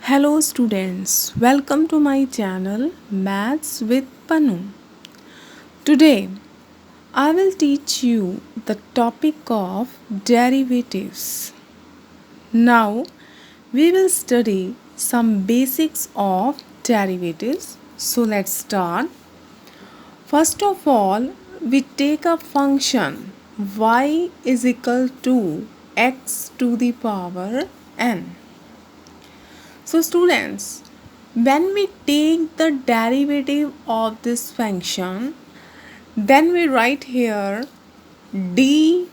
Hello students, welcome to my channel Maths with Pannu. Today I will teach you the topic of derivatives. Now we will study some basics of derivatives. So let's start. First of all, we take a function y is equal to x to the power n. So students, when we take the derivative of this function, then we write here dy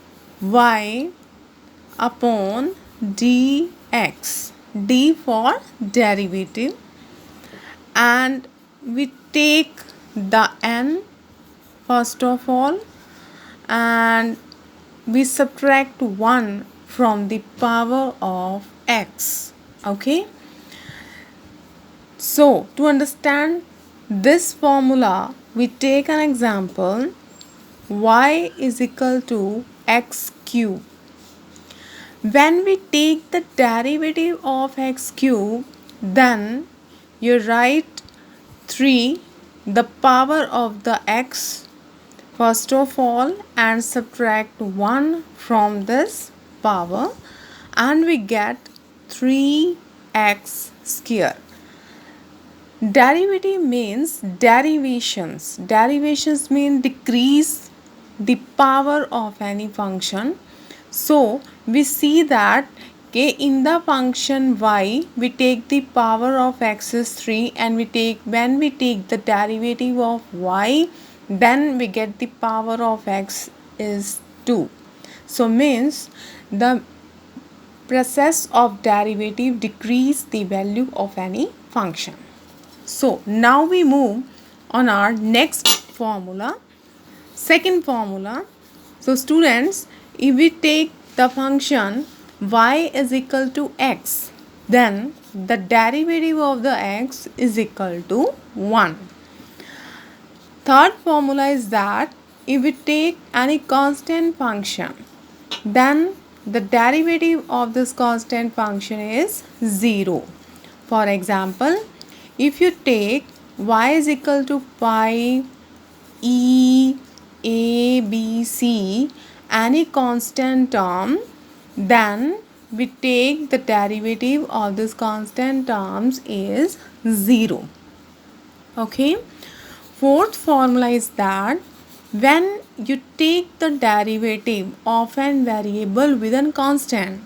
upon dx, d for derivative, and we take the n first of all and we subtract 1 from the power of x. Okay. So, to understand this formula, we take an example y is equal to x cube. When we take the derivative of x cube, then you write 3, the power of the x, first of all, and subtract 1 from this power, and we get 3x square. Derivative means derivations. Derivations mean decrease the power of any function. So we see that in the function y we take the power of x is 3, and when we take the derivative of y, then we get the power of x is 2. So means the process of derivative decrease the value of any function. So now we move on our next formula, second formula. So students, if we take the function y is equal to x, then the derivative of the x is equal to 1. Third formula is that if we take any constant function, then the derivative of this constant function is 0. For example, if you take y is equal to pi e a b c, any constant term, then we take the derivative of this constant terms is 0. Okay. Fourth formula is that when you take the derivative of an variable within constant,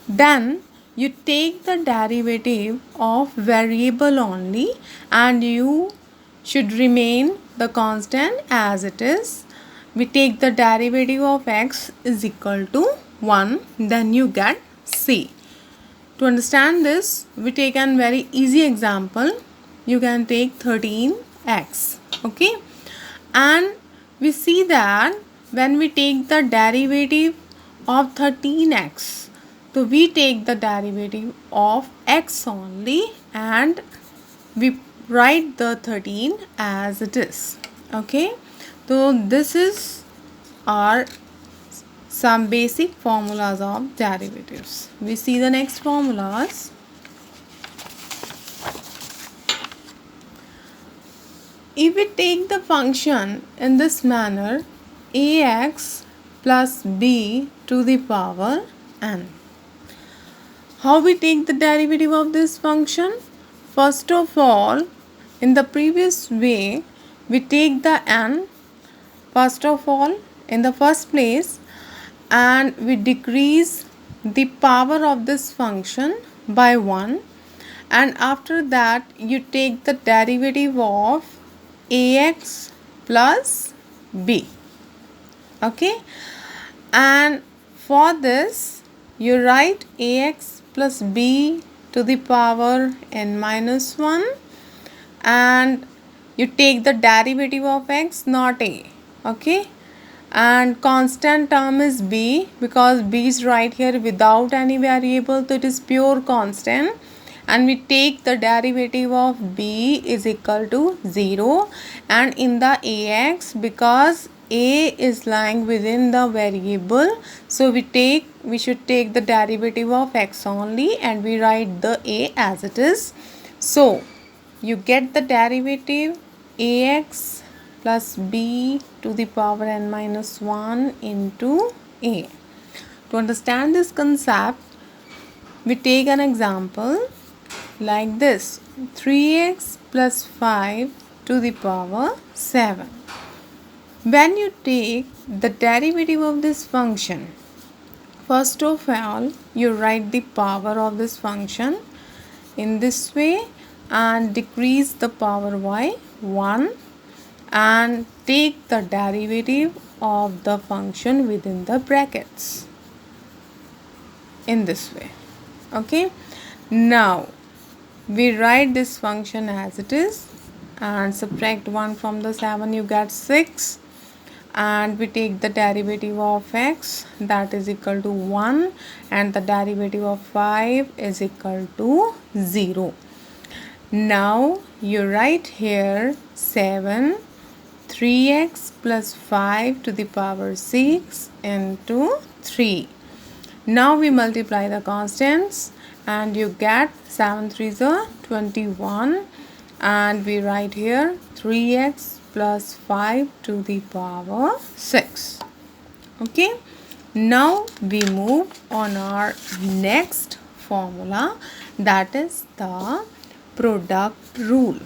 then you take the derivative of variable only and you should remain the constant as it is. We take the derivative of x is equal to 1, then you get c. To understand this, we take a very easy example. You can take 13x. Okay, and we see that when we take the derivative of 13x, so we take the derivative of x only and we write the 13 as it is. Okay, so this is our some basic formulas of derivatives. We see the next formulas. If we take the function in this manner, ax plus b to the power n. How we take the derivative of this function? First of all, in the previous way, we take the n first of all in the first place and we decrease the power of this function by 1, and after that you take the derivative of ax plus b. Okay, and for this you write ax plus b to the power n minus 1 and you take the derivative of x, not a. Okay, and constant term is b because b is right here without any variable, so it is pure constant, and we take the derivative of b is equal to 0, and in the ax, because a is lying within the variable, so we should take the derivative of x only and we write the a as it is. So you get the derivative ax plus b to the power n minus 1 into a. To understand this concept, we take an example like this: 3x plus 5 to the power 7. When you take the derivative of this function, first of all, you write the power of this function in this way and decrease the power by 1 and take the derivative of the function within the brackets in this way. Okay, now we write this function as it is and subtract 1 from the 7, you get 6, and we take the derivative of x, that is equal to 1, and the derivative of 5 is equal to 0. Now you write here 7 3x plus 5 to the power 6 into 3. Now we multiply the constants and you get 7 3s are 21, and we write here 3x plus 5 to the power 6. Okay, now we move on our next formula, that is the product rule.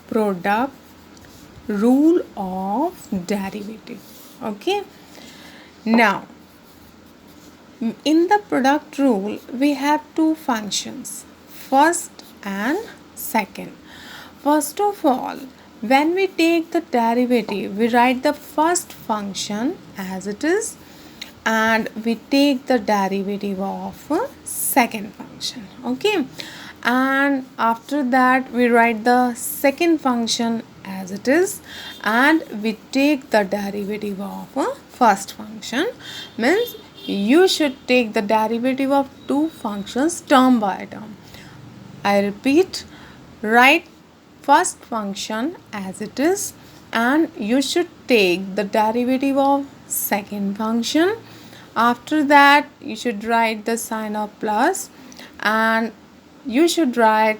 Product rule of derivative. Okay, now in the product rule we have two functions, first and second. First of all, when we take the derivative, we write the first function as it is and we take the derivative of second function. Okay, and after that we write the second function as it is and we take the derivative of first function. Means you should take the derivative of two functions term by term. I repeat, write first function as it is and you should take the derivative of second function. After that you should write the sign of plus and you should write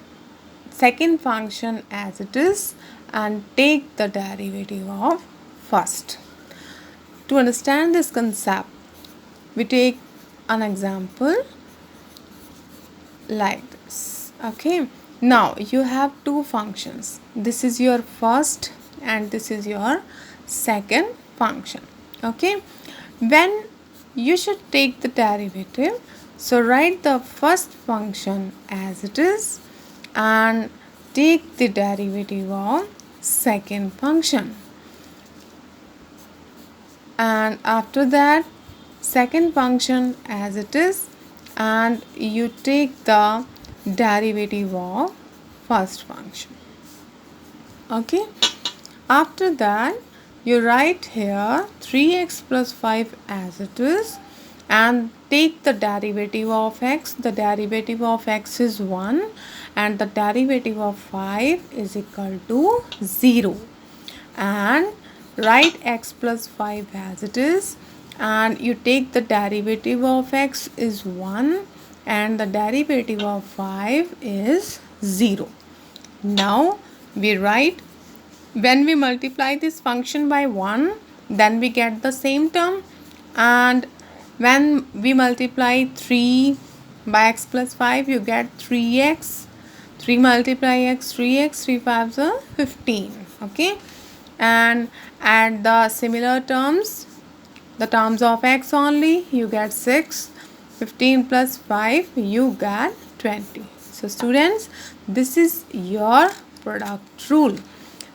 second function as it is and take the derivative of first. To understand this concept, we take an example like this. Okay, now you have two functions. This is your first and this is your second function. Okay, when you should take the derivative, so write the first function as it is and take the derivative of second function, and after that second function as it is and you take the derivative of first function. Okay, after that you write here 3x plus 5 as it is and take the derivative of x. The derivative of x is 1 and the derivative of 5 is equal to 0, and write x plus 5 as it is and you take the derivative of x is 1 and the derivative of 5 is 0. Now we write, when we multiply this function by 1 then we get the same term, and when we multiply 3 by x plus 5 you get 3x, 3 multiply x 3x, 3 5s are 15. Okay, and add the similar terms, the terms of x only, you get 6, 15 plus 5 you get 20. So students, this is your product rule.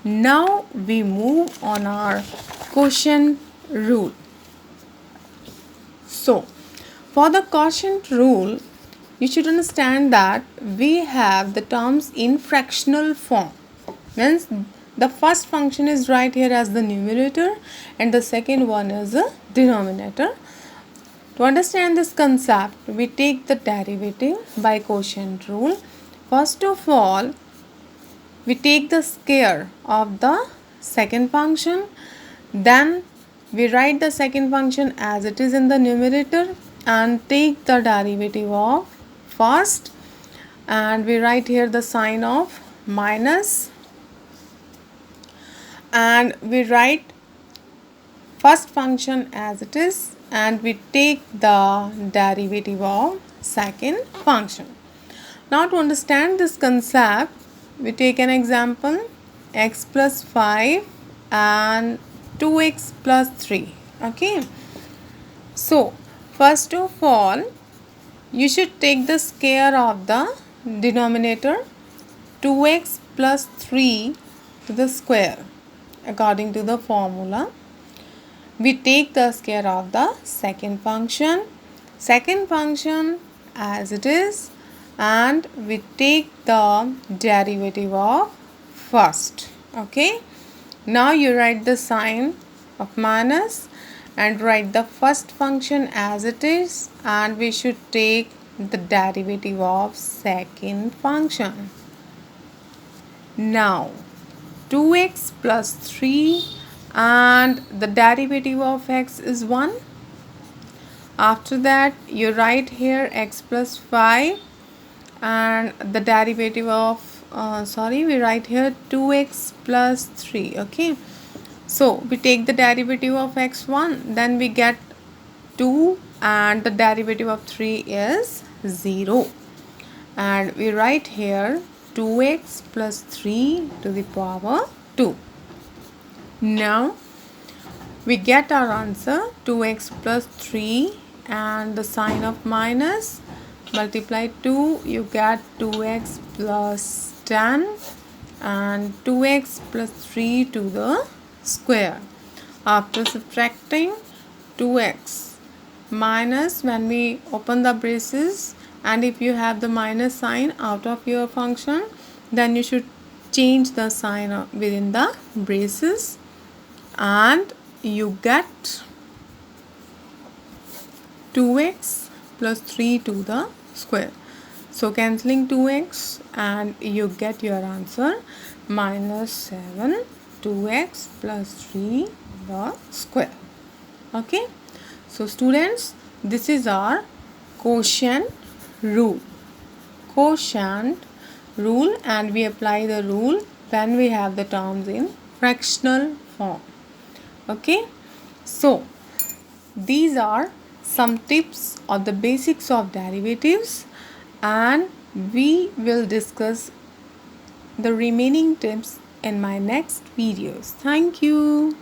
Now we move on our quotient rule. So for the quotient rule, you should understand that we have the terms in fractional form. Means the first function is right here as the numerator and the second one is the denominator. To understand this concept, we take the derivative by quotient rule. First of all, we take the square of the second function Then we write the second function as it is in the numerator and take the derivative of first, and we write here the sign of minus, and we write first function as it is and we take the derivative of second function. Now to understand this concept, we take an example, x plus 5 and 2x plus 3. Okay, so first of all you should take the square of the denominator, 2x plus 3 to the square according to the formula. We take the square of the second function as it is, and we take the derivative of first. Okay, now you write the sign of minus and write the first function as it is, and we should take the derivative of second function. Now 2x plus 3 and the derivative of x is 1. After that you write here x plus 5 and the derivative of we write here 2x plus 3. Okay, so we take the derivative of x1, then we get 2 and the derivative of 3 is 0, and we write here 2x plus 3 to the power 2. Now we get our answer 2x plus 3 and the sign of minus, multiply 2, you get 2x plus 10 and 2x plus 3 to the square. After subtracting 2x minus, when we open the braces, and if you have the minus sign out of your function, then you should change the sign within the braces and you get 2x plus 3 to the square. So cancelling 2x and you get your answer minus 7 2x plus 3 the square. Okay, so students, this is our quotient rule. Quotient rule, and we apply the rule when we have the terms in fractional form. Okay, so these are some tips of the basics of derivatives, and we will discuss the remaining tips in my next videos. Thank you.